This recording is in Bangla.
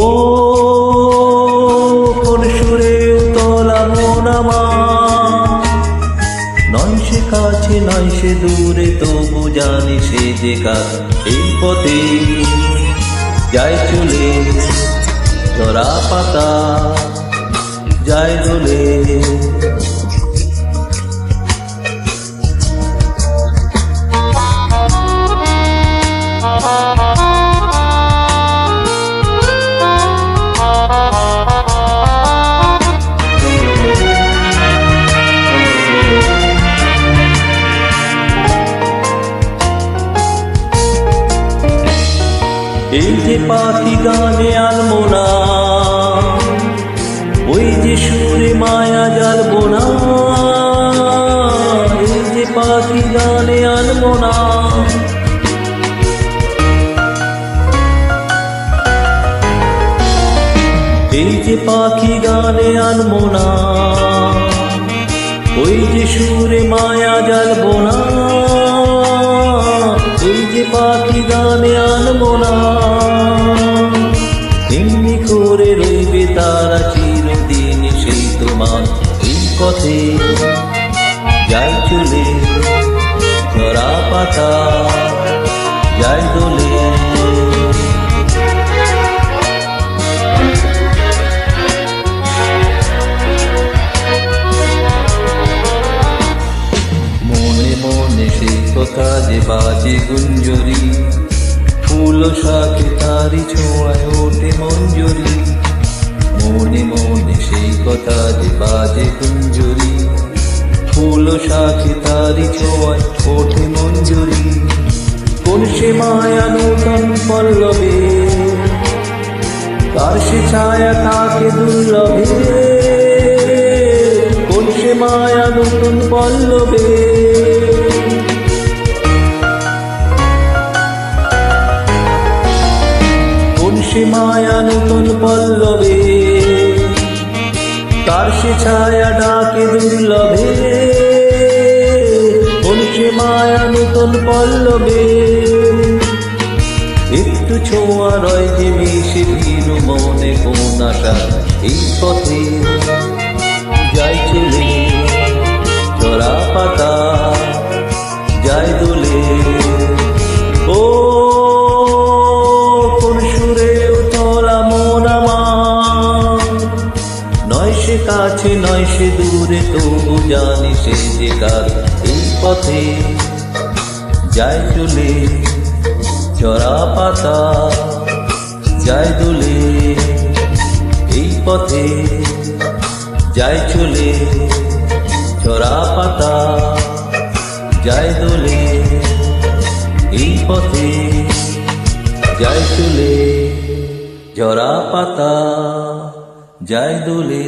ও কোন সুরে উতলা মন আমার, নয় সে কাছে নয় সে দূরে, তবু জানি সে যে কার এই পথে যায় চলে। ঝরা পাতা যায় দোলে, এই যে পাখি গানে আনবো না, ওই যে সুরে মায়া জ্বালবো না। এই যে পাখি গানে আনবো না, এই যে পাখি গানে আনবো না, ওই যে সুরে মায়া জ্বালবো না। এই যে পাখি গানে আনবো না, এমনি করে রইবে তারা চিরদিন সেই তোমার এই পথে যায় চলে। ঝরা পাতা যায় দোলে, মনে মনে সেই কথা যে বাজে গুঞ্জরি, ফুল শাখে তারি ছোঁয়ায় ওঠে মঞ্জরি। মনে মনে সেই কথা যে বাজে গুঞ্জরি, ফুল শাখে তারি ছোঁয়ায় ওঠে মঞ্জরি। কোন সে মায়া নূতন পল্লবে, কার সে ছায়া থাকে দুর্লভে। কোন সে মায়া নূতন পল্লবে, কোন সে মায়া নূতন পল্লবে, কার সে ছায়া ডাকে দুর্লভে। কোন সে মায়া নূতন পল্লবে, একটু ছোঁয়া রয় যে মিশে ভিড় মনে কোন আশা এই পথে যায় চলে। ঝরা পাতা যায় দোলে, ও কোন সুরে উতলা মন আমার, নয় সে কাছে নয় সে দূরে, তবু জানি সে যে কার এই পথে যায় চলে। ঝরা পাতা যায় দোলে, এই পথে যায় চলে। ঝরা পাতা যায় দোলে, এই পথে যায় চলে। ঝরা পাতা যায় দোলে।